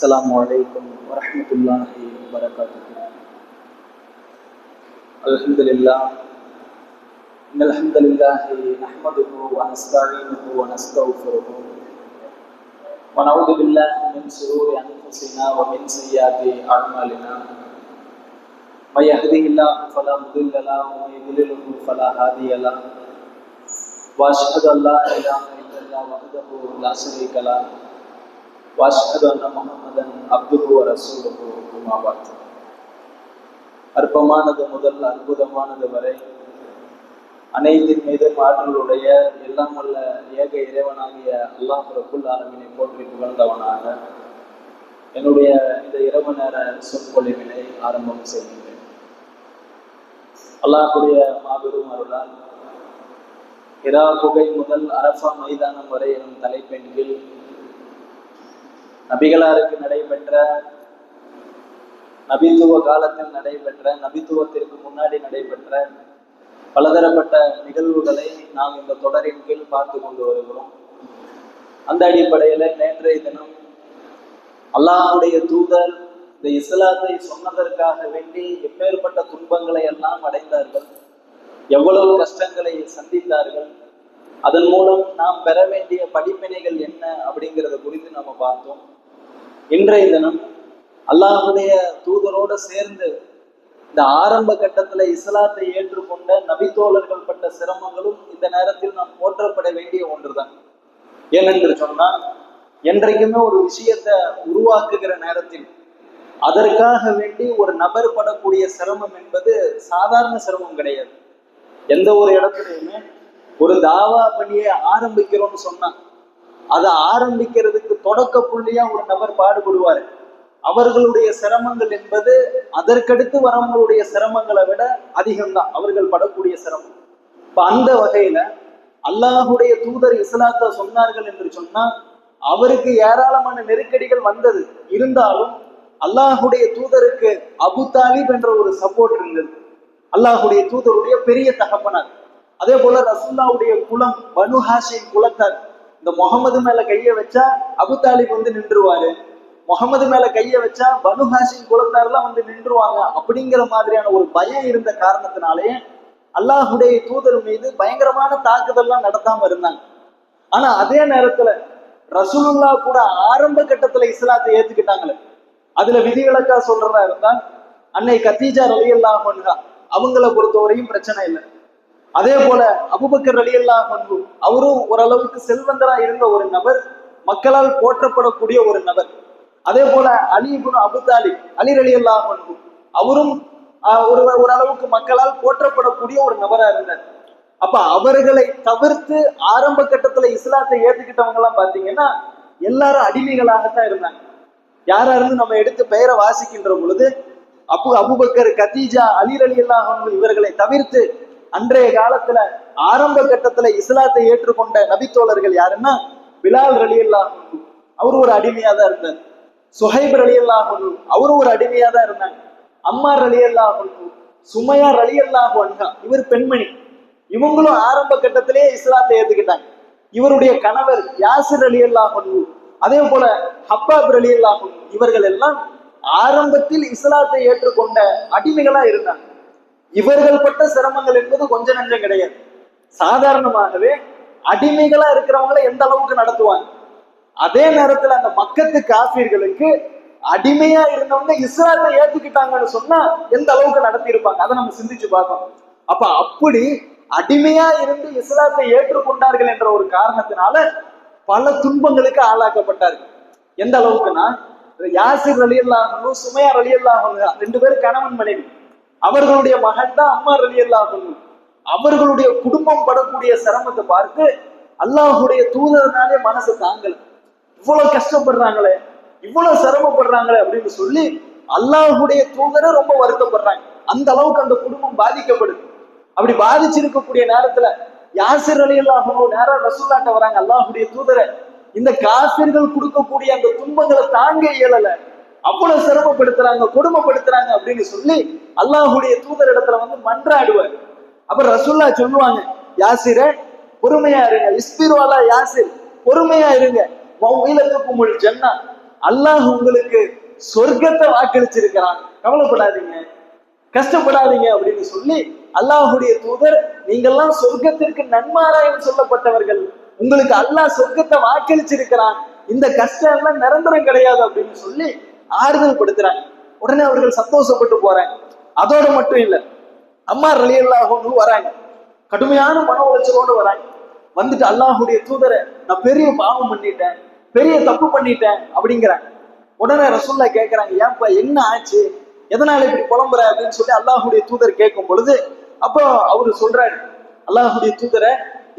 السلام عليكم ورحمة الله وبركاته. الحمد لله إن الحمد لله نحمده ونستعينه ونستغفره ونعوذ بالله من شرور أنفسنا ومن سيئات أعمالنا من يهده الله فلا مضل له ومن يضلل فلا هادي له وأشهد أن لا إله إلا الله وحده لا شريك له وأشهد أن محمدا عبده ورسوله أما بعد. அற்பமானது முதல் அற்புதமானது வரை அனைத்தின் மீதும் ஆற்றலுடைய எல்லாம் வல்ல ஏக இறைவனாகிய அல்லாஹ் ரப்புல் ஆலமீனை போற்றி புகழ்ந்தவனாக என்னுடைய இந்த இரவு நேர சொற்பொழிவினை ஆரம்பம் செய்கின்றேன். அல்லாஹ்வுடைய மாபெரும் அருளால் இரா குகை முதல் அரஃபா மைதானம் வரை எனும் தலைப்பின் கீழ் நபிகளாருக்கு நடைபெற்ற, நபித்துவ காலத்தில் நடைபெற்ற, நபித்துவத்திற்கு முன்னாடி நடைபெற்ற பலதரப்பட்ட நிகழ்வுகளை நாம் இந்த தொடரின் கீழ் பார்த்து கொண்டு வருகிறோம். அந்த அடிப்படையில நேற்றைய தினம் அல்லாஹ்வுடைய தூதர் இந்த இஸ்லாத்தை சொன்னதற்காக வேண்டி எப்பேற்பட்ட துன்பங்களை எல்லாம் அடைந்தார்கள், எவ்வளவு கஷ்டங்களை சந்தித்தார்கள், அதன் மூலம் நாம் பெற வேண்டிய படிப்பினைகள் என்ன அப்படிங்கிறத குறித்து நம்ம பார்த்தோம். இன்றைய தினம் அல்லாஹ்வுடைய தூதரோடு சேர்ந்து இந்த ஆரம்ப கட்டத்துல இஸ்லாத்தை ஏற்றுக்கொண்ட நபித்தோழர்கள் பட்ட சிரமங்களும் இந்த நேரத்தில் நாம் போற்றப்பட வேண்டிய ஒன்றுதான். ஏனென்று சொன்னால், என்றைக்குமே ஒரு விஷயத்தை உருவாக்குகிற நேரத்தில் அதற்காக வேண்டி ஒரு நபர் படக்கூடிய சிரமம் என்பது சாதாரண சிரமம் கிடையாது. எந்த ஒரு இடத்துலையுமே ஒரு தாவா பணியை ஆரம்பிக்கிறோம்னு சொன்னா அதை ஆரம்பிக்கிறதுக்கு தொடக்க புள்ளியா ஒரு நபர் பாடுபடுவாரு. அவர்களுடைய சிரமங்கள் என்பது அதற்கடுத்து வரவங்களுடைய சிரமங்களை விட அதிகம்தான் அவர்கள் படக்கூடிய சிரமம். இப்ப அந்த வகையில அல்லாஹுடைய தூதர் இஸ்லாத்தை சொன்னார்கள் என்று சொன்னா அவருக்கு ஏராளமான நெருக்கடிகள் வந்தது. இருந்தாலும் அல்லாஹுடைய தூதருக்கு அபு தாலிப் என்ற ஒரு சப்போர்ட் இருந்தது. அல்லாஹுடைய தூதருடைய பெரிய தகப்பனார். அதே போல ரசூலுல்லாஹ்வுடைய குலம் பனு ஹாஷிம் குலத்தார். இந்த முகமது மேல கைய வச்சா அபு தாலிப் வந்து நின்றுவாரு, முகமது மேல கைய வச்சா பனு ஹாஷிம் குலத்தார்லாம் வந்து நின்றுவாங்க. அப்படிங்கிற மாதிரியான ஒரு பயம் இருந்த காரணத்தினாலேயே அல்லாஹுடைய தூதர் மீது பயங்கரமான தாக்குதல்லாம் நடத்தாம இருந்தாங்க. ஆனா அதே நேரத்துல ரசூலுல்லாஹ் கூட ஆரம்ப கட்டத்துல இஸ்லாத்தை ஏத்துக்கிட்டாங்களே, அதுல விதிவிலக்கா சொல்றதா இருந்தா அன்னை கதீஜா ரலியல்லாஹு அன்ஹா அவங்கள பொறுத்தவரையும் பிரச்சனை இல்லை. அதே போல அபூபக்கர் ரலியல்லாஹு அன்ஹு அவரும் ஓரளவுக்கு செல்வந்தரா இருந்த ஒரு நபர், மக்களால் போற்றப்படக்கூடிய ஒரு நபர். அதே போல அலி இப்னு அபூ தாலிப் அலி ரலியல்லாஹு அன்ஹு அவரும் ஓரளவுக்கு மக்களால் போற்றப்படக்கூடிய ஒரு நபரா இருந்தார். அப்ப அவர்களை தவிர்த்து ஆரம்ப கட்டத்துல இஸ்லாத்தை ஏத்துக்கிட்டவங்க எல்லாம் பாத்தீங்கன்னா எல்லாரும் அடிமைகளாகத்தான் இருந்தாங்க. யாரா இருந்து நம்ம எடுத்து பெயரை வாசிக்கின்ற பொழுது அபூபக்கர், கதீஜா, அலி ரலியல்லாஹு அன்ஹு இவர்களை தவிர்த்து அன்றைய காலத்துல ஆரம்ப கட்டத்துல இஸ்லாத்தை ஏற்றுக்கொண்ட நபித்தோழர்கள் யாருன்னா பிலால் ரலியல்லாஹு அன்ஹு அவரு ஒரு அடிமையா தான் இருந்தார். சுஹைப் ரலியல்லாஹு அன்ஹு அவரும் ஒரு அடிமையா தான் இருந்தாங்க. அம்மார் ரலியல்லாஹு அன்ஹு, சுமையா ரலியல்லாஹு அன்ஹா இவர் பெண்மணி, இவங்களும் ஆரம்ப கட்டத்திலேயே இஸ்லாத்தை ஏத்துக்கிட்டாங்க. இவருடைய கணவர் யாசிர் ரலியல்லாஹு அன்ஹு, அதே போல ஹப்பாப் ரலியல்லாஹு அன்ஹு இவர்கள் எல்லாம் ஆரம்பத்தில் இஸ்லாத்தை ஏற்றுக்கொண்ட அடிமைகளா இருந்தாங்க. இவர்கள் பட்ட சிரமங்கள் என்பது கொஞ்ச நஞ்சம் கிடையாது. சாதாரணமாகவே அடிமைகளா இருக்கிறவங்களை எந்த அளவுக்கு நடத்துவாங்க. அதே நேரத்துல அந்த மக்கத்து காஃபிர்களுக்கு அடிமையா இருந்தவங்க இஸ்லாத்தை ஏத்துக்கிட்டாங்கன்னு சொன்னா எந்த அளவுக்கு நடத்தி இருப்பாங்க, அதை நம்ம சிந்திச்சு பார்க்கணும். அப்ப அப்படி அடிமையா இருந்து இஸ்லாத்தை ஏற்றுக்கொண்டார்கள் என்ற ஒரு காரணத்தினால பல துன்பங்களுக்கு ஆளாக்கப்பட்டார்கள். எந்த அளவுக்குன்னா யாசிர் ரலியல்லாஹு அன்ஹு, சுமையா ரலியல்லாஹு அன்ஹா ரெண்டு பேரும் கணவன் மனைவி. அவர்களுடைய மகன் தான் அம்மார் ரலியல்லாஹு அன்ஹு. அவர்களுடைய குடும்பம் படக்கூடிய சிரமத்தை பார்த்து அல்லாஹுடைய தூதர்னாலே மனசு தாங்கல. இவ்வளவு கஷ்டப்படுறாங்களே, இவ்வளவு சிரமப்படுறாங்களே அப்படின்னு சொல்லி அல்லாஹுடைய தூதரை ரொம்ப வருத்தப்படுறாங்க. அந்த அளவுக்கு அந்த குடும்பம் பாதிக்கப்படுது. அப்படி பாதிச்சிருக்கக்கூடிய நேரத்துல யாசிர் ரலியல்லாஹு அன்ஹு நேரா ரசூலுல்லாஹ்ட்ட வராங்க, அல்லாஹுடைய தூதரை இந்த காஃபிர்கள் கொடுக்கக்கூடிய அந்த துன்பங்களை தாங்க இயலல, அவ்வளவு சிரமப்படுத்துறாங்க, கொடுமைப்படுத்துறாங்க அப்படின்னு சொல்லி அல்லாஹுடைய தூதர் இடத்துல வந்து மன்றாடுவார். அப்ப ரசூலுல்லாஹ் சொல்லுவாங்க, யாசிரே பொறுமையா இருங்க, இஸ்பிரு அலா யாசிர் பொறுமையா இருங்க, ஜன்னா அல்லாஹ் உங்களுக்கு சொர்க்கத்தை வாக்களிச்சிருக்கிறான், கவலைப்படாதீங்க, கஷ்டப்படாதீங்க அப்படின்னு சொல்லி அல்லாஹுடைய தூதர், நீங்கெல்லாம் சொர்க்கத்திற்கு நன்மாராயம் சொல்லப்பட்டவர்கள், உங்களுக்கு அல்லாஹ் சொர்க்கத்தை வாக்களிச்சிருக்கிறான், இந்த கஷ்டம் எல்லாம் நிரந்தரம் கிடையாது அப்படின்னு சொல்லி ஆறுதல் படுத்துறாங்க. உடனே அவர்கள் சந்தோஷப்பட்டு போறாங்க. அதோட மட்டும் இல்ல, அம்மார் ரலியல்லாஹு அன்ஹு வராங்க, கடுமையான மன உளைச்சலோடு வராங்க. வந்துட்டு அல்லாஹுடைய தூதரை, நான் பெரிய பாவம் பண்ணிட்டேன், பெரிய தப்பு பண்ணிட்டேன் அப்படிங்கிறாங்க. உடனே ரசூல்லா கேட்கிறாங்க, ஏன்பா என்ன ஆச்சு, எதனால இப்படி புலம்புற அப்படின்னு சொல்லி அல்லாஹுடைய தூதர் கேட்கும் பொழுது, அப்போ அவரு சொல்றாரு, அல்லாஹுடைய தூதரை,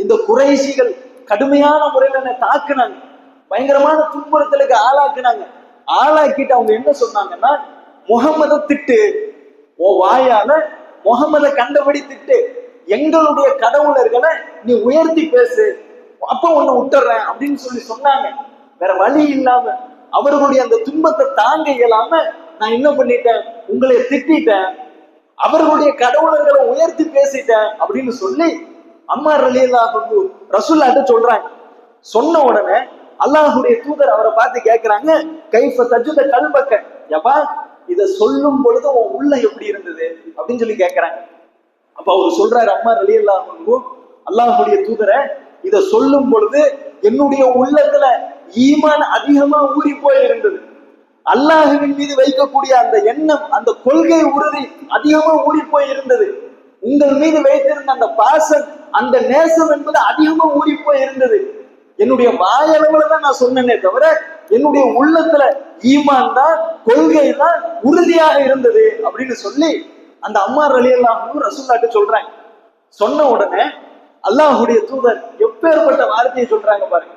இந்த குறைஷிகள் கடுமையான முறையில என்னை தாக்குனாங்க, பயங்கரமான துன்புறுத்தலுக்கு ஆளாக்குனாங்க. ஆளாக்கிட்டு அவங்க என்ன சொன்னாங்கன்னா, முகம்மதை திட்டு, ஓ வாயால முகம்மதை கண்டபடி திட்டு, எங்களுடைய கடவுளர்களை நீ உயர்த்தி பேசு, அப்ப ஒண்ணு விட்டுறேன் அப்படின்னு சொல்லி சொன்னாங்க. வேற வழி இல்லாம, அவர்களுடைய அந்த துன்பத்தை தாங்க இயலாம நான் என்ன பண்ணிட்டேன், உங்களை திட்டேன், அவர்களுடைய கடவுளர்களை உயர்த்தி பேசிட்டேன் அப்படின்னு சொல்லி அம்மார் ரலியல்லாஹு அன்ஹு ரசூலுல்லாஹ்ட்ட சொல்றாங்க. சொன்ன உடனே அல்லாஹுடைய தூதர் அவரை பார்த்து கேட்கிறாங்க, கைஃப தஜுத கல்பக்க, யப்பா இதை சொல்லும் பொழுது உன் உள்ள எப்படி இருந்தது அப்படின்னு சொல்லி கேட்கிறாங்க. அப்ப அவரு சொல்றாரு, அம்மார் ரலியல்லாஹு அன்ஹு, அல்லாஹுடைய தூதரை, இதை சொல்லும் பொழுது என்னுடைய உள்ளத்துல ஈமான் அதிகமா ஊறி போய் இருந்தது, அல்லாஹுவின் மீது வைக்கக்கூடிய அந்த எண்ணம், அந்த கொள்கை உறுதி அதிகமா ஊறி போய் இருந்தது, உங்கள் மீது வைத்திருந்த அந்த பாசம், அந்த நேசம் என்பது அதிகமா ஊறி போய் இருந்தது. என்னுடைய வாயளவுல தான் நான் சொன்னேனே தவிர என்னுடைய உள்ளத்துல ஈமான் தான், கொள்கை தான் உறுதியாக இருந்தது அப்படின்னு சொல்லி அந்த அம்மார் ரலியல்லாஹு அன்ஹு ரசூலுல்லாஹ்ட்ட சொல்றாங்க. சொன்ன உடனே அல்லாஹுடைய தூதர் எப்பேற்பட்ட வார்த்தையை சொல்றாங்க பாருங்க.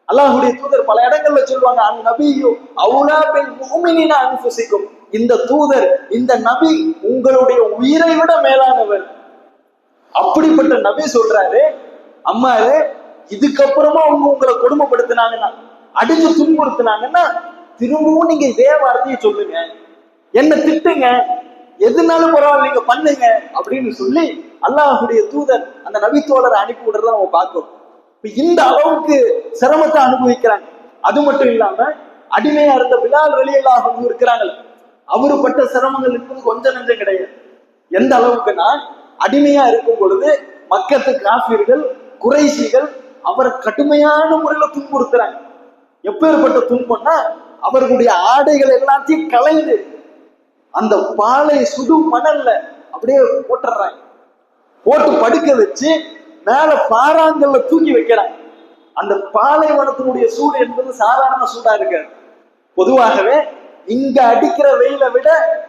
அல்லாஹுடைய தூதர் பல இடங்கள்ல சொல்லுவாங்க, அன் நபியு அவுலா பில் முஃமினீன அன்ஃபுஸிகும், இந்த தூதர், இந்த நபி உங்களுடைய உயிரை விட மேலானவர். அப்படிப்பட்ட நபி சொல்றாரு, அம்மாரு இதுக்கப்புறமா அவங்க உங்களை கொடுமைப்படுத்தினாங்கன்னா, அடிச்சு துன்புறுத்தினாங்கன்னா, திரும்பவும் நீங்க இதே வார்த்தையை சொல்லுங்க, என்ன திட்டுங்க, எதுனாலும் பரவாயில்ல நீங்க பண்ணுங்க அப்படின்னு சொல்லி அல்லாஹுடைய தூதர் அந்த நபித்தோழரை அனுப்பி விடுறத நம்ம பார்க்கிறோம். இந்த அளவுக்கு சிரமத்தை அனுபவிக்கிறாங்க. அது மட்டும் இல்லாம அடிமையா இருந்த பிலால் ரலியல்லாஹு அன்ஹு இருக்கிறாங்கல்ல, அவரு பட்ட சிரமங்கள் என்பது கொஞ்சம் நஞ்சம் கிடையாது. எந்த அளவுக்குன்னா, அடிமையா இருக்கும் பொழுது மக்கத்து காஃபிர்கள், குறைஷிகள் அவரை கடுமையான முறையில துன்புறுத்துறாங்க. எப்பேற்பட்ட துன்பம்னா, அவர்களுடைய ஆடைகள் எல்லாத்தையும் களைந்து அந்த பாலை சுடு மணல்ல அப்படியே போட்டுறாங்க, போட்டு படுக்க வச்சு மேல பாறாங்கல்ல தூக்கி வைக்கிறாங்க. அந்த பாலைவனத்தினுடைய சூடு என்பது சாதாரண சூடா இருக்காது. பொதுவாகவே இங்க அடிக்கிற வெயிலை விட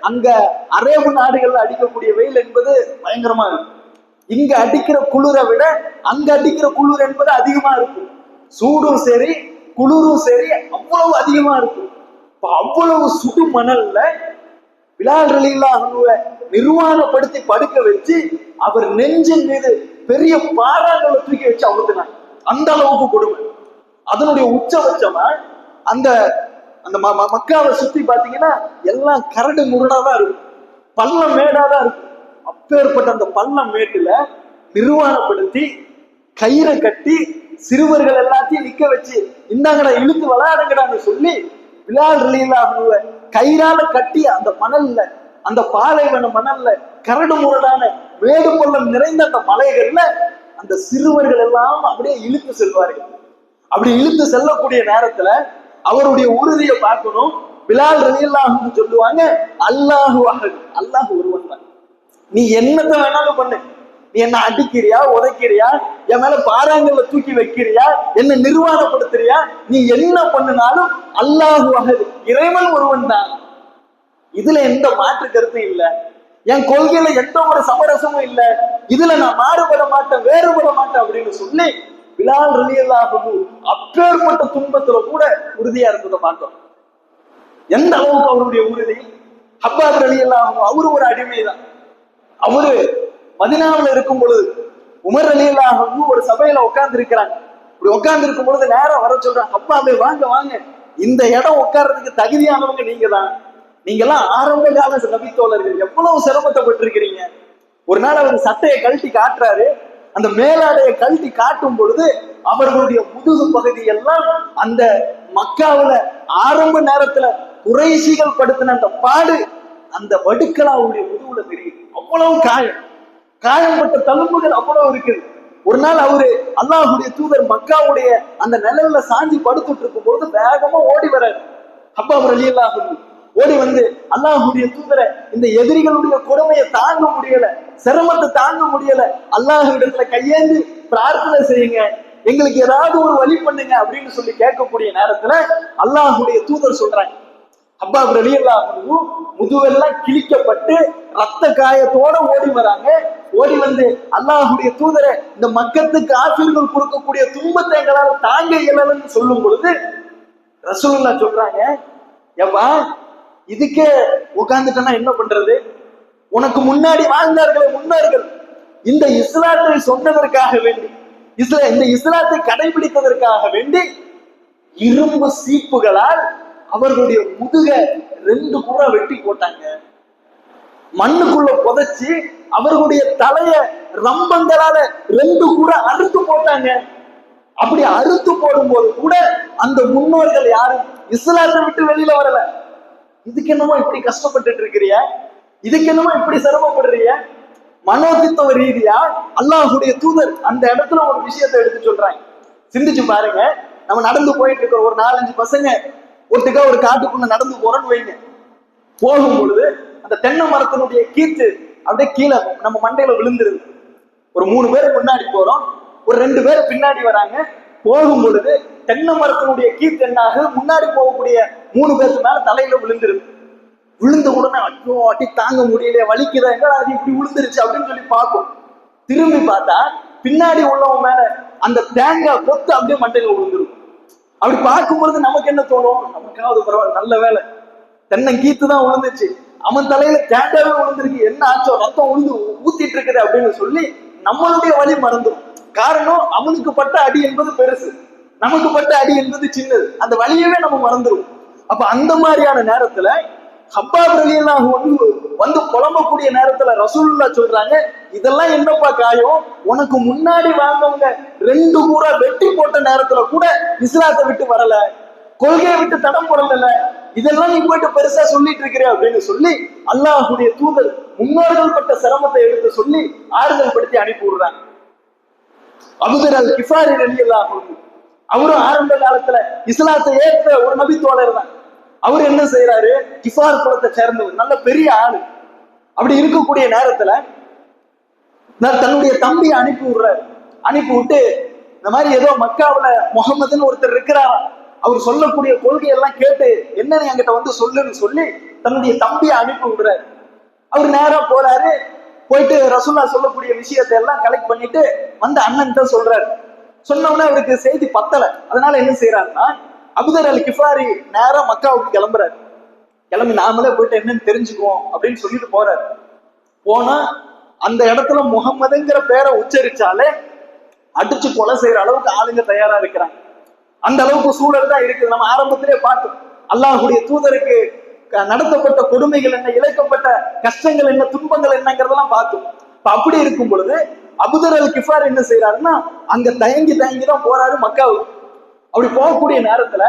அங்க அரேபு நாடுகள்ல அடிக்கக்கூடிய வெயில் என்பது பயங்கரமா இருக்கும். இங்க அடிக்கிற குளிரை விட அங்க அடிக்கிற குளிர் என்பது அதிகமா இருக்கும். சூடும் சரி குளிரும் சரி அவ்வளவு அதிகமா இருக்கும். இப்ப அவ்வளவு சுடு மணல்ல பிலால் ரலியல்லாஹு அன்ஹுவை நிர்வாணப்படுத்தி படுக்க வச்சு அவர் நெஞ்சின் மீது பெரிய பாறாங்களை தூக்கி வச்சு அழுத்தினாங்க. அந்த அளவுக்கு கொடுமை. அதனுடைய உச்சபட்சமா அந்த அந்த மக்காவை சுத்தி பாத்தீங்கன்னா எல்லாம் கரடு முரடாதான் இருக்கும், பள்ளம் மேடாதான் இருக்கும். அப்பேற்பட்ட அந்த பள்ளம் மேட்டுல நிர்வாணப்படுத்தி கயிறை கட்டி சிறுவர்கள் எல்லாத்தையும் நிக்க வச்சு, இந்தாங்கடா இழுத்து விளையாடுங்கடான்னு சொல்லி பிலால் ரலியல்லாஹு அன்ஹுவை கயிறால கட்டி அந்த மணல்ல, அந்த பாலைவன மணல்ல, கரடு முரடான மேடு பள்ளம் நிறைந்த அந்த மலைகள்ல அந்த சிறுவர்கள் எல்லாம் அப்படியே இழுத்து செல்வார்கள். அப்படி இழுத்து செல்லக்கூடிய நேரத்துல அவருடைய உறுதியை பார்க்கணும். பிலால் ரலியல்லாஹு அன்ஹு சொல்லுவாங்க, அல்லாஹு அஹத், அல்லாஹ் ஒருவன் தான், நீ என்னத்தை வேணாலும் பண்ணு, நீ என்ன அடிக்கிறியா, உதைக்கிறியா, என் மேல பாறாங்கல்ல தூக்கி வைக்கிறியா, என்ன நிர்வாணப்படுத்துறியா, நீ என்ன பண்ணினாலும் அல்லாஹு அஹத், இறைவன் ஒருவன் தான், இதுல எந்த மாற்று கருத்தும் இல்ல, என் கொள்கையில எந்த ஒரு சமரசமும் இல்ல, இதுல நான் மாறுபட மாட்டேன், வேறுபட மாட்டேன் அப்படின்னு சொல்லி பிலால் ரலியல்லாஹு அன்ஹு அப்பேற்பட்ட துன்பத்துல கூட உறுதியா இருந்ததை பார்த்தோம். எந்த அளவுக்கு அவருடைய உறுதி. ஹப்பாப் ரலியல்லாஹு அன்ஹு அவரு ஒரு அடிமைதான். அவரு மதீனாவுல இருக்கும் பொழுது உமர் ரலியல்லாஹு அன்ஹு ஒரு சபையில உட்கார்ந்து இருக்கிறாங்க. இப்படி உட்கார்ந்து இருக்கும் பொழுது நேரம் வர சொல்றாங்க, ஹப்பாபே வாங்க வாங்க, இந்த இடம் உட்கார்றதுக்கு தகுதியானவங்க நீங்க தான், நீங்க எல்லாம் ஆரம்ப கால நபித்தோழர்கள், எவ்வளவு சிரமத்தை பட்டிருக்கிறீங்க. ஒரு நாள் அவர் சட்டையை கழட்டி காட்டுறாரு. அந்த மேலாடையை கழட்டி காட்டும் பொழுது அவர்களுடைய முதுகு பகுதி எல்லாம் அந்த மக்காவுல ஆரம்ப நேரத்துல குறைஷிகள் படுத்தின அந்த பாடு அந்த வடுக்கலாவுடைய முதுகுல தெரியுது. அவ்வளவு காயம்பட்ட தழும்புகள் அவ்வளவு இருக்குது. ஒரு நாள் அவரு அல்லாஹுடைய தூதர் மக்காவுடைய அந்த நிழல்ல சாஞ்சி படுத்துட்டு இருக்கும் போது வேகமா ஓடி வர்றாரு. ஹப்பாப் ரலியல்லாஹு அன்ஹு ஓடி வந்து அல்லாஹுடைய தூதரை, இந்த எதிரிகளுடைய கொடுமையை தாங்க முடியல, சிரமத்தை தாங்க முடியல, அல்லாஹ்விடத்துல கையேந்தி பிரார்த்தனை செய்யுங்க, எங்களுக்கு ஏதாவது ஒரு வழி பண்ணுங்க அப்படின்னு சொல்லி கேட்கக்கூடிய நேரத்துல அல்லாஹுடைய தூதர் சொல்றாங்க. ஹப்பாப் ரலியல்லாஹு அன்ஹு முதுவெல்லாம் கிழிக்கப்பட்டு ரத்த காயத்தோட ஓடி வராங்க. ஓடி வந்து அல்லாஹுடைய தூதரை, இந்த மக்கத்துக்கு ஆசிரியர்கள் கொடுக்கக்கூடிய துன்பத்தை எங்களால் தாங்க இயலன்னு சொல்லும் பொழுது ரசூலுல்லாஹ் சொல்றாங்க, ஏப்பா இதுக்கே உட்கார்ந்துட்டேன்னா என்ன பண்றது? உனக்கு முன்னாடி வாழ்ந்தார்களே முன்னோர்கள், இந்த இஸ்லாத்தை சொன்னதற்காக வேண்டி, இந்த இஸ்லாத்தை கடைபிடித்ததற்காக வேண்டி இரும்பு சீப்புகளால் அவர்களுடைய முதுக 2 கூற வெட்டி போட்டாங்க. மண்ணுக்குள்ள புதைச்சு அவர்களுடைய தலைய ரம்பங்களால 2 கூற அறுத்து போட்டாங்க. அப்படி அறுத்து போடும் போது கூட அந்த முன்னோர்கள் யாரும் இஸ்லாத்தை விட்டு வெளியில வரல. இதுக்கு என்னமோ இப்படி கஷ்டப்பட்டுட்டு இருக்கிறிய, இதுக்கு என்னமோ இப்படி சிரமப்படுறிய? மனோதித்துவ ரீதியா அல்லாஹுடைய தூதர் அந்த இடத்துல ஒரு விஷயத்தை எடுத்து சொல்றாங்க. சிந்திச்சு பாருங்க. நம்ம நடந்து போயிட்டு இருக்கிற ஒரு 4-5 பசங்க ஒட்டுக்கா ஒரு காட்டுக்குள்ள நடந்து போறோம்னு வைங்க. போகும் பொழுது அந்த தென்னை மரத்தினுடைய கீத்து அப்படியே கீழே நம்ம மண்டையில விழுந்துருது. ஒரு 3 பேர் முன்னாடி போறோம், ஒரு 2 பேர் பின்னாடி வராங்க. போகும் பொழுது தென்னை மரத்தினுடைய கீத்து என்னாக முன்னாடி போகக்கூடிய 3 பேருக்கு மேல தலையில விழுந்துருது. விழுந்த உடனே ஐயோ அடி தாங்க முடியல, வலிக்குதா, எங்க அது இப்படி விழுந்துருச்சு அப்படின்னு சொல்லி பார்க்கும். திரும்பி பார்த்தா பின்னாடி உள்ளவன் மேல அந்த தேங்காய் கொத்து அப்படியே மண்டையில விழுந்துரும். அப்படி பார்க்கும் பொழுது நமக்கு என்ன தோணும்? நமக்காவது பரவாயில்ல, நல்ல வேலை தென்னங்கீத்து தான் விழுந்துச்சு, அவன் தலையில தேங்காவே விழுந்திருக்கு, என்ன ஆச்சோ, ரத்தம் விழுந்து ஊத்திட்டு இருக்குது அப்படின்னு சொல்லி நம்மளுடைய வழி மறந்துடும். காரணம், அவனுக்கு பட்ட அடி என்பது பெருசு, நமக்கு பட்ட அடி என்பது சின்னது. அந்த வழியவே நம்ம மறந்துடும். அப்ப அந்த மாதிரியான நேரத்துல ஹப்பாப் ரலியல்லாஹு அன்ஹு வந்து புலம்பக்கூடிய நேரத்துல ரசூலுல்லாஹ் சொல்றாங்க, இதெல்லாம் என்னப்பா காயம், உனக்கு முன்னாடி வாழ்ந்தவங்க 2 கூற வெட்டி போட்ட நேரத்துல கூட இஸ்லாத்தை விட்டு வரல, கொள்கையை விட்டு தடம் போடல, இதெல்லாம் நீ போயிட்டு பெருசா சொல்லிட்டு இருக்கிற அப்படின்னு சொல்லி அல்லாஹுடைய தூதர் முன்னோர்கள் பட்ட சிரமத்தை எடுத்து சொல்லி ஆறுதல் படுத்தி அனுப்பி விடுறாங்க. அபூதர் அல் கிஃபாரி ரலியல்லாஹு அன்ஹு அவரும் ஆரம்ப காலத்துல இஸ்லாத்தை ஏற்ற ஒரு நபி தோழர் தான். அவர் என்ன செய்யறாரு, கிஃபார் குலத்தை சேர்ந்தவர், நல்ல பெரிய ஆளு. அப்படி இருக்கக்கூடிய நேரத்துல தன்னுடைய தம்பியை அனுப்பி விடுறாரு. அனுப்பி விட்டு இந்த மாதிரி ஏதோ மக்காவுல முகமதுன்னு ஒருத்தர் இருக்கிறாரா, அவர் சொல்லக்கூடிய கொள்கையெல்லாம் கேட்டு என்னன்னு என்கிட்ட வந்து சொல்லுன்னு சொல்லி தன்னுடைய தம்பியை அனுப்பி விடுறாரு. அவர் நேரா போறாரு. போயிட்டு ரசூலுல்லாஹ் சொல்லக்கூடிய விஷயத்தை எல்லாம் கலெக்ட் பண்ணிட்டு வந்து அண்ணன்கிட்ட சொல்றாரு. சொன்னோம்னா அவருக்கு செய்தி பத்தல. அதனால என்ன செய்யறாருன்னா, அபூதர் அல் கிஃபாரி நேரா மக்காவுக்கு கிளம்புறாரு. கிளம்பி நாமளே போயிட்டு என்னன்னு தெரிஞ்சுக்குவோம் அப்படின்னு சொல்லிட்டு போறாரு. போனா அந்த இடத்துல முகம்மதுங்கிற பேரை உச்சரிச்சாலே அடிச்சு கொலை செய்யற அளவுக்கு ஆளுங்க தயாரா இருக்கிறாங்க. அந்த அளவுக்கு சூழல் தான் இருக்குது. நம்ம ஆரம்பத்திலே பார்த்தோம், அல்லாஹுடைய தூதருக்கு நடத்தப்பட்ட கொடுமைகள் என்ன, இழைக்கப்பட்ட கஷ்டங்கள் என்ன, துன்பங்கள் என்னங்கிறதெல்லாம் பார்த்தோம். இப்ப அப்படி இருக்கும் பொழுது அபூதர் அல் கிஃபார் என்ன செய்யறாருன்னா, அங்க தயங்கி தான் போறாரு மக்காவுக்கு. அப்படி போகக்கூடிய நேரத்துல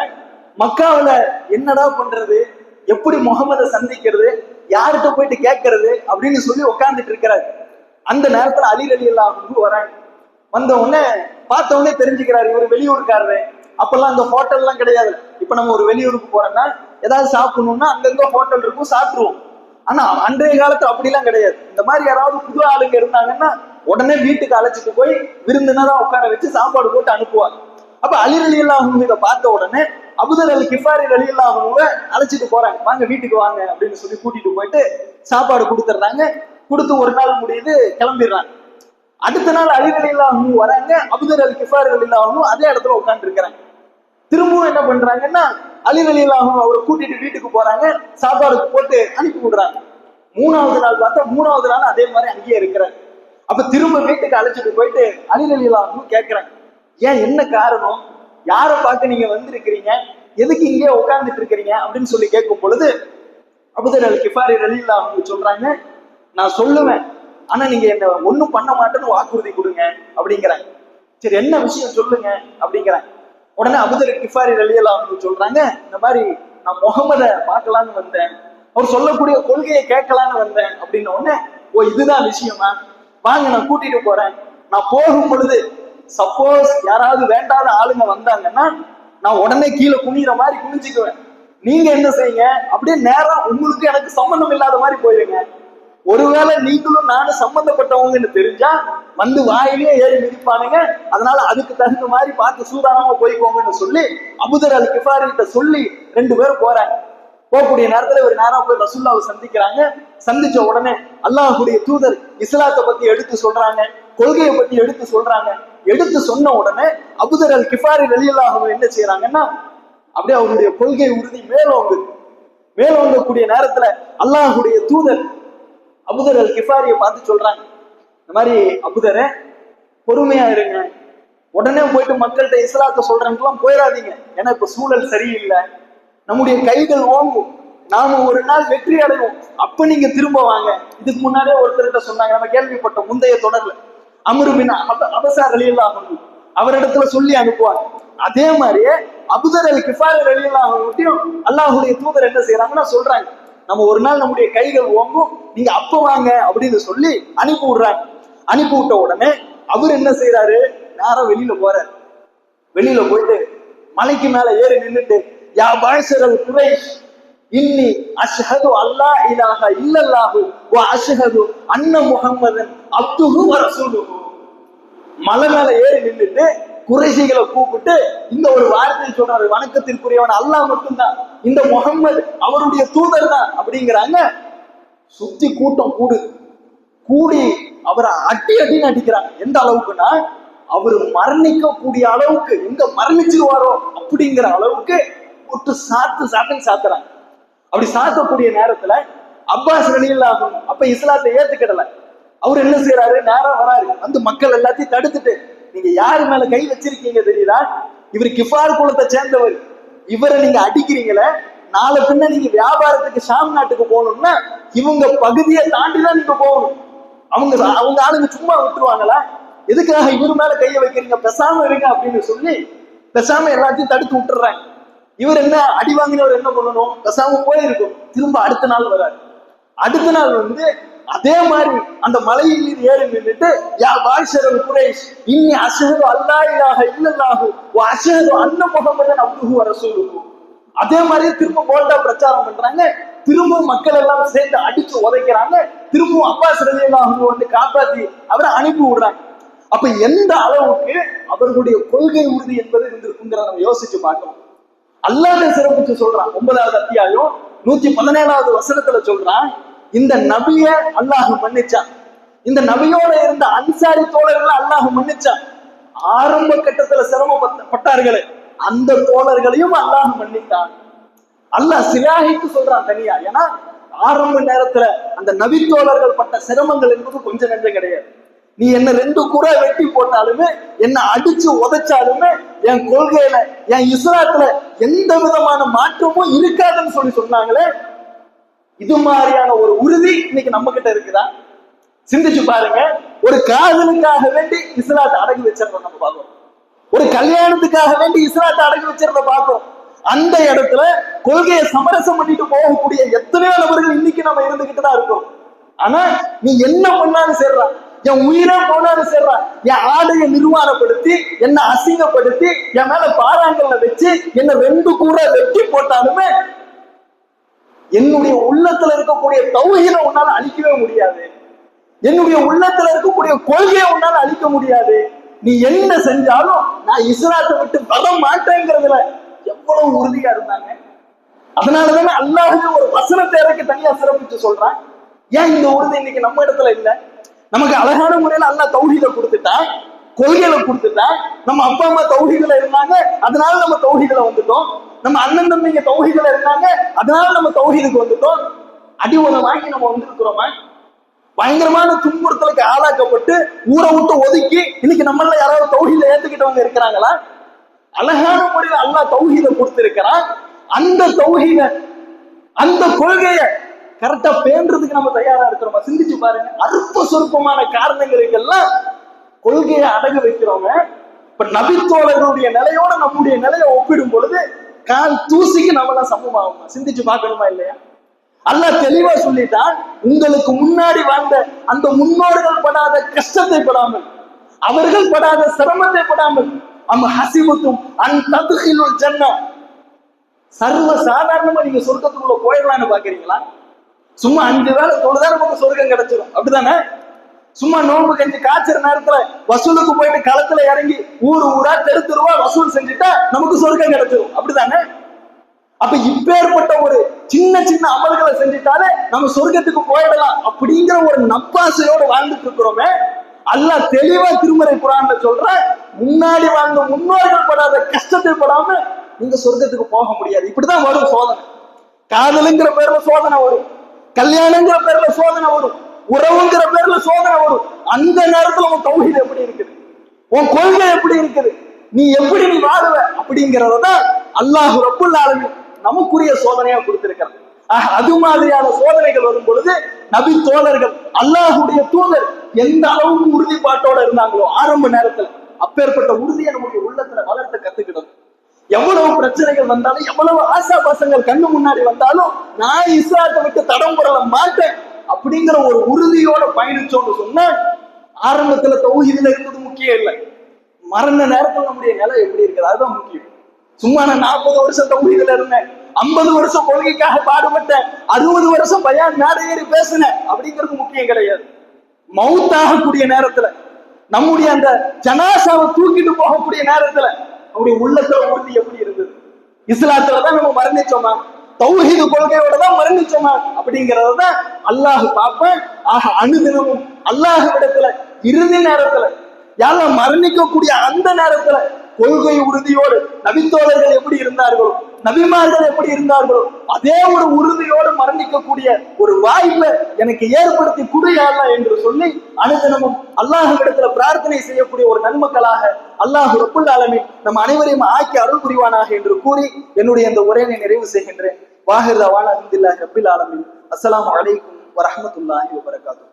மக்காவுல என்னடா பண்றது, எப்படி முகமதை சந்திக்கிறது, யார்கிட்ட போயிட்டு கேட்கறது அப்படின்னு சொல்லி உட்கார்ந்துட்டு இருக்கிறாரு. அந்த நேரத்துல அலி ரலியல்லாஹு அன்ஹு வராங்க. வந்த உடனே பார்த்த உடனே தெரிஞ்சுக்கிறாரு இவர் வெளியூருக்காரரு. அப்பெல்லாம் அந்த ஹோட்டல் எல்லாம் கிடையாது. இப்ப நம்ம ஒரு வெளியூருக்கு போறோம்னா ஏதாவது சாப்பிடணும்னா அங்கங்க ஹோட்டல் இருக்கும், சாப்பிடுவோம். ஆனா அன்றைய காலத்துல அப்படிலாம் கிடையாது. இந்த மாதிரி யாராவது புது ஆளுங்க இருந்தாங்கன்னா உடனே வீட்டுக்கு அழைச்சிட்டு போய் விருந்தினதான் உட்கார வச்சு சாப்பாடு போட்டு அனுப்புவாங்க. அப்ப அலி ரலியல்லாஹு அன்ஹு இதை பார்த்த உடனே அபூதர் அல் கிஃபாரி ரலியல்லாஹு அன்ஹுவை அழைச்சிட்டு போறாங்க. வாங்க வீட்டுக்கு வாங்க அப்படின்னு சொல்லி கூட்டிட்டு போயிட்டு சாப்பாடு கொடுத்துட்றாங்க. கொடுத்து ஒரு நாள் முடியுது, கிளம்பிடுறாங்க. அடுத்த நாள் அலி ரலியல்லாஹு அன்ஹு வராங்க. அபூதர் அல் கிஃபாரி ரலியல்லாஹு அன்ஹு அதே இடத்துல உட்கார்ந்து இருக்கிறாங்க. திரும்பவும் என்ன பண்றாங்கன்னா, அலி ரலியல்லாஹு அன்ஹு அவரை கூட்டிட்டு வீட்டுக்கு போறாங்க. சாப்பாடு போட்டு அனுப்பி விடுறாங்க. 3வது நாள் பார்த்தா 3வது நாள் அதே மாதிரி அங்கேயே இருக்கிறாங்க. அப்ப திரும்ப வீட்டுக்கு அழைச்சிட்டு போயிட்டு அலி ரலியல்லாஹு அன்ஹு கேட்கிறாங்க, ஏன், என்ன காரணம், யாரை பார்க்க நீங்க வந்திருக்கிறீங்க, எதுக்கு இங்கே உட்கார்ந்துட்டு இருக்கிறீங்க அப்படின்னு சொல்லி கேட்கும் பொழுது அபூதர் அல் கிஃபாரி ரலியல்லாஹு அன்ஹு சொல்றாங்க, நான் சொல்லுவேன், ஆனா நீங்க என்ன ஒண்ணும் பண்ண மாட்டேன்னு வாக்குறுதி கொடுங்க அப்படிங்கிறாங்க. சரி, என்ன விஷயம் சொல்லுங்க அப்படிங்கிறாங்க. உடனே அபூதர் கிஃபாரி ரலியல்லாஹு அன்ஹு சொல்றாங்க, இந்த மாதிரி நான் முகமத பார்க்கலான்னு வந்தேன், அவர் சொல்லக்கூடிய கொள்கையை கேட்கலான்னு வந்தேன் அப்படின்ன உடனே, ஓ இதுதான் விஷயமா, வாங்க நான் கூட்டிட்டு போறேன். நான் போகும் பொழுது சப்போஸ் யாராவது வேண்டாத ஆளுங்க வந்தாங்கன்னா நான் உடனே கீழே குனிற மாதிரி குனிஞ்சுக்குவேன். நீங்க என்ன செய்யுங்க, அப்படியே நேரம் உங்களுக்கு எனக்கு சம்பந்தம் இல்லாத மாதிரி போயிருங்க. ஒருவேளை நீங்களும் நானும் சம்பந்தப்பட்டவங்கன்னு தெரிஞ்சா வந்து வாயிலே ஏறி மிதிப்பானுங்க. அதனால அதுக்கு தகுந்த மாதிரி பார்த்து சூதானமா போய்க்கோங்கன்னு சொல்லி அபூதர் அல் கிஃபாரி கிட்ட சொல்லி 2 பேரும் போறாங்க. போகக்கூடிய நேரத்துல ஒரு நேரம் போய் ரசூலுல்லாஹ்வை சந்திக்கிறாங்க. சந்திச்ச உடனே அல்லாஹ்வுடைய தூதர் இஸ்லாத்தை பத்தி எடுத்து சொல்றாங்க, கொள்கையை பத்தி எடுத்து சொல்றாங்க. எடுத்து சொன்ன உடனே அபூதர் அல் கிஃபாரி ரலியல்லாஹு அன்ஹு என்ன செய்யறாங்கன்னா, அப்படியே அவருடைய கொள்கை உறுதி மேலோங்கக்கூடிய நேரத்துல அல்லாஹ்வுடைய தூதர் அபூதர் அல் கிஃபாரியை பார்த்து சொல்றாங்க, இந்த மாதிரி அபூதரே பொறுமையா இருங்க, உடனே போயிட்டு மக்கள்கிட்ட இஸ்லாத்தை சொல்றேன்னுலாம் போயிடாதீங்க. ஏன்னா இப்ப சூழல் சரியில்லை, நம்முடைய கைகள் ஓங்கும், நாம ஒரு நாள் வெற்றி அடைவோம், அப்ப நீங்க திரும்ப வாங்க. இதுக்கு முன்னாடியே ஒருத்தர்கிட்ட சொன்னாங்க, நம்ம கேள்விப்பட்ட முந்தைய தொடர்ல அம்ரு பின் அபஸா ரலியல்லாஹு அன்ஹு அவரிடத்துல சொல்லி அனுப்புவாங்க. அதே மாதிரியே அபூதர் அல் கிஃபாரி ரலியல்லாஹு அன்ஹுவையும் அல்லாஹ்வுடைய தூதர் என்ன செய்யறாங்கன்னா சொல்றாங்க, நம்ம ஒரு நாள் நம்முடைய கைகள் ஓங்கும், நீங்க அப்ப வாங்க அப்படின்னு சொல்லி அனுப்பி விடுறாங்க. அனுப்பி விட்ட உடனே அவர் என்ன செய்யறாரு, நேரம் வெளியில போறாரு. வெளியில போயிட்டு மலைக்கு மேல ஏறி நின்றுட்டு, யா பாஷரல் குரைஷ் இன்னி அஷ்ஹது அல்லா இலாஹ இல்லல்லாஹு வ அஷ்ஹது அன்ன முஹம்மதன் அப்துஹு வ ரசூலுஹு. மலை மேல ஏறி நின்றுட்டு குறைஷிகளை கூப்பிட்டு இந்த ஒரு வார்த்தையை சொல்றாரு, வணக்கத்திற்குரியவன் அல்லாஹ் மட்டும்தான், இந்த முகம்மது அவருடைய தூதர் தான் அப்படிங்கிறாங்க. சுத்தி கூட்டம் கூடி அவரை அடின்னு அடிக்கிறாங்க. எந்த அளவுக்குன்னா, அவர் மரணிக்க கூடிய அளவுக்கு, எங்க மரணிச்சிருவாரோ அப்படிங்கிற அளவுக்கு போட்டு சாத்துன்னு சாத்துறாங்க. அப்படி சாத்தக்கூடிய நேரத்துல அப்பாஸ் ரலியல்லாஹு அன்ஹு அப்ப இஸ்லாத்தை ஏத்துக்கிடல. அவர் என்ன செய்யறாரு, நேரம் வராரு, வந்து மக்கள் எல்லாத்தையும் தடுத்துட்டு, நீங்க யாரு மேல கை வச்சிருக்கீங்க தெரியுதா, இவர் கிஃபார் குலத்தை சேர்ந்தவர், இவரை நீங்க அடிக்கிறீங்களே, நாளை பின்ன நீங்க வியாபாரத்துக்கு ஷாம் நாட்டுக்கு போகணும்னா இவங்க பகுதியை தாண்டிதான் நீங்க போகணும். அவங்க ஆளுங்க சும்மா விட்டுருவாங்களா, எதுக்காக இவர் மேல கைய வைக்கிறீங்க, பெசாம இருங்க அப்படின்னு சொல்லி பெசாம எல்லாத்தையும் தடுத்து விட்டுறாங்க. இவர் என்ன அடி வாங்கினவர் என்ன பண்ணணும், பெசாம போயிருக்கும். திரும்ப அடுத்த நாள் வராரு. அடுத்த நாள் வந்து அதே மாதிரி அந்த மலையின் மீது ஏறி நின்றுட்டு, யா பாஷரல் குரைஷ் இன்னி அஷ்ஹது அல்லா இலாஹ இல்லல்லாஹு வ அஷ்ஹது அன்ன முஹம்மதன் அப்துஹு வ ரசூலுஹு. அதே மாதிரி திரும்ப போல்டா பிரச்சாரம் பண்றாங்க. திரும்ப மக்கள் எல்லாம் சேர்ந்து அடிச்சு உதைக்கிறாங்க. திரும்பவும் அப்பாஸ் ரலியல்லாஹு அன்ஹு வந்து காப்பாத்தி அவரை அனுப்பி விடுறாங்க. அப்ப எந்த அளவுக்கு அவர்களுடைய கொள்கை உறுதி என்பது இருந்திருக்குங்கிற நம்ம யோசிச்சு பார்க்கணும். அல்லாஹ் சிறப்பிச்சு சொல்றான், 9வது அத்தியாயம் 117வது வசனத்துல சொல்றான், இந்த நபிய அல்லாஹ் மன்னிச்சான், இந்த நபியோட இருந்த அன்சாரி தோழர்களை அல்லாஹ் மன்னிச்சான். ஆரம்ப கட்டத்துல சிரமப்பட்டார்களே அந்த தோழர்களையும் அல்லாஹ் மன்னித்தான். அல்லாஹ் சிலாஹிக்கு சொல்றான் தனியா. ஏன்னா ஆரம்ப நேரத்துல அந்த நபி தோழர்கள் பட்ட சிரமங்கள் என்பது கொஞ்சம் நெஞ்சம் கிடையாது. நீ என்ன 2 குறை வெட்டி போட்டாலுமே, என்ன அடிச்சு உதைச்சாலுமே, என் கொள்கையில என் இஸ்லாத்துல எந்த விதமான மாற்றமும் இருக்காதுன்னு சொல்லி சொன்னாங்களே, இது மாதிரியான ஒரு உறுதி இன்னைக்கு நம்ம கிட்ட இருக்குதா? சிந்திச்சு பாருங்க. ஒரு காதலுக்காக வேண்டி இஸ்லாத்தை அடங்கி வச்சிருந்தோம் நம்ம பார்க்கிறோம், ஒரு கல்யாணத்துக்காக வேண்டி இஸ்லாத்தை அடங்கி வச்சிருந்த பார்க்கிறோம். அந்த இடத்துல கொள்கையை சமரசம் பண்ணிட்டு போகக்கூடிய எத்தனையோ நபர்கள் இன்னைக்கு நம்ம இருந்துகிட்டு தான் இருக்கோம். ஆனா நீ என்ன பண்ணாலும் சேர்றா, என் உயிரை போனாலும் சேர்றா, என் ஆடையை நிர்வாணப்படுத்தி என்ன அசிங்கப்படுத்தி என் மேல பாறாங்கல்ல வச்சு என்ன 2 கூரை வெட்டி போட்டாலுமே என்னுடைய உள்ளத்துல இருக்கக்கூடிய தௌஹீதை உன்னால அழிக்கவே முடியாது. என்னுடைய உள்ளத்துல இருக்கக்கூடிய கொள்கையை உன்னால அழிக்க முடியாது. நீ என்ன செஞ்சாலும் நான் இஸ்லாத்தை விட்டு வர மாட்டேங்கிறதுல எவ்வளவு உறுதியா இருந்தாங்க. அதனாலதானே அல்லாஹ்வே ஒரு வசனத்தை இறக்கி தனியா சிறப்பிச்சு சொல்றான். ஏன் இந்த உறுதி இன்னைக்கு நம்ம இடத்துல இல்ல? நமக்கு அழகான முறையில அல்லாஹ் தௌஹீதை கொடுத்துட்டான், கொள்கையில கொடுத்துட்டான். நம்ம அப்பா அம்மா தௌஹீதுல இருந்தாங்க, அதனால நம்ம தௌஹீதுல வந்துட்டோம். நம்ம அண்ணன் தம்பிங்க தௌஹீதுல இருந்தாங்க, அதனால நம்ம தௌஹீதுக்கு வந்துட்டோம். அடி உதை வாங்கி நம்ம வந்திருக்கிறோமா? பயங்கரமான துன்புறுத்தலுக்கு ஆளாக்கப்பட்டு ஊரை விட்டு ஒதுக்கி இன்னைக்கு நம்மள யாராவது தௌஹீதை ஏத்துக்கிட்டவங்க இருக்கிறாங்களா? அழகான முறையில அல்லாஹ் தௌஹீதை கொடுத்திருக்கிறான். அந்த தௌஹீத அந்த கொள்கையை கரெக்டா பேன்றதுக்கு நம்ம தயாரா இருக்கிறோமா? சிந்திச்சு பாருங்க. அற்ப சொற்பமான காரணங்களுக்கெல்லாம் கொள்கையை அடகு வைக்கிறவங்க இப்ப நபித்தோழர்களுடைய நிலையோட நம்முடைய நிலையை ஒப்பிடும் பொழுது கால் தூசிக்கு நம்மளாம் சமமாகுமா? சிந்திச்சு பார்க்கணுமா இல்லையா? அல்லாஹ் தெளிவா சொல்லிட்டான், உங்களுக்கு முன்னாடி வாழ்ந்த அந்த முன்னோர்கள் படாத கஷ்டத்தை படாமல், அவர்கள் படாத சிரமத்தை படாமல், ஹசிபத்தும் அன்ததுகிலுல் ஜன்னah, சர்வ சாதாரணமா நீங்க சொர்க்கத்துக்குள்ள போயிடலாம்னு பாக்குறீங்களா? சும்மா 5 வேளை தொழுதா நமக்கு சொர்க்கம் கிடைச்சிடும், அப்படிதானே? சும்மா நோம்பு கஞ்சி காய்ச்சற நேரத்துல வசூலுக்கு போயிட்டு களத்துல இறங்கி ஊர் ஊரா தெரு தெருவா வசூல் செஞ்சுட்டா நமக்கு சொர்க்கம் கிடைச்சிடும், அப்படிதானே? அப்ப இப்பேற்பட்ட ஒரு சின்ன சின்ன அமல்களை செஞ்சுட்டாலே நம்ம சொர்க்கத்துக்கு போயிடலாம் அப்படிங்கிற ஒரு நப்பாசையோடு வாழ்ந்துட்டு இருக்கிறோமே. அல்லாஹ் தெளிவா திருமறை குர்ஆன்ல சொல்ற, முன்னாடி வாழ்ந்த முன்னோர்கள் படாத கஷ்டத்தை படாம நீங்க சொர்க்கத்துக்கு போக முடியாது. இப்படிதான் வரும் சோதனை. காதலுங்கிற பேர்ல சோதனை வரும், கல்யாணங்கிற பேர்ல சோதனை வரும், உறவுங்கிற பேர்ல சோதனை வரும். அந்த நேரத்துல உன் தௌஹீத் எப்படி இருக்குது, உன் கொள்கை எப்படி இருக்குது, நீ எப்படி நீ வாழுவ அப்படிங்கறதான் அல்லாஹ் ரப்புல் ஆலமீன் நமக்குரிய சோதனையா கொடுத்திருக்கிறார். அது மாதிரியான சோதனைகள் வரும் பொழுது நபி தோழர்கள், அல்லாஹுடைய தூதர் எந்த அளவுக்கு உறுதிப்பாட்டோட இருந்தாங்களோ ஆரம்ப நேரத்துல, அப்பேற்பட்ட உறுதியை நம்முடைய உள்ளத்துல வளர்த்து கத்துக்கிடணும். எவ்வளவு பிரச்சனைகள் வந்தாலும், எவ்வளவு ஆசா பாசங்கள் கண்ணு முன்னாடி வந்தாலும், நான் இஸ்லாத்தை விட்டு தடம் புரள மாட்டேன் அப்படிங்கிற ஒரு உறுதியோட பயணிச்சோம்னு சொன்னா, ஆரம்பத்துல தௌஹீதுல இருந்தது முக்கியம் இல்லை, மரண நேரத்துல நம்முடைய நிலை எப்படி இருக்குது அதுதான் முக்கியம். சும்மா நான் 40 வருஷம் தௌஹீதுல இருந்தேன், 50 வருஷம் கொள்கைக்காக பாடுபட்டேன், 60 வருஷம் பயான் மேடை ஏறி பேசினேன் அப்படிங்கிறது முக்கியம் கிடையாது. மௌத்தாகக்கூடிய நேரத்துல, நம்முடைய அந்த ஜனாசாவை தூக்கிட்டு போகக்கூடிய நேரத்துல நம்முடைய உள்ளத்துல உறுதி எப்படி இருந்தது, இஸ்லாத்துலதான் நம்ம மரணிச்சோமா, தௌஹீது கொள்கையோட தான் மரணிச்சோமா அப்படிங்கறதான் அல்லாஹ் பார்ப்பேன். அனுதினமும் அல்லாஹ் இடத்துல இறுதி நேரத்துல யாரும் மரணிக்கக்கூடிய அந்த நேரத்துல கொள்கை உறுதியோடு நபித்தோழர்கள் எப்படி இருந்தார்களோ, நபிமார்கள் எப்படி இருந்தார்களோ, அதே ஒரு உறுதியோடு மரணிக்கக்கூடிய ஒரு வாய்ப்பை எனக்கு ஏற்படுத்தி குடியாளா என்று சொல்லி அனுதினமும் அல்லாஹ்விடத்துல பிரார்த்தனை செய்யக்கூடிய ஒரு நன்மக்களாக அல்லாஹ் ரப்புல் ஆலமீன் நம் அனைவரையும் ஆக்கி அருள் புரிவானாக என்று கூறி என்னுடைய இந்த உரையை நிறைவு செய்கின்றேன். வாஹிர் தவானா அல்ஹம்துலில்லாஹி ரப்பில் ஆலமீன். அஸ்ஸலாமு அலைக்கும் வரஹ்மத்துல்லாஹி வபரகாத்துஹு.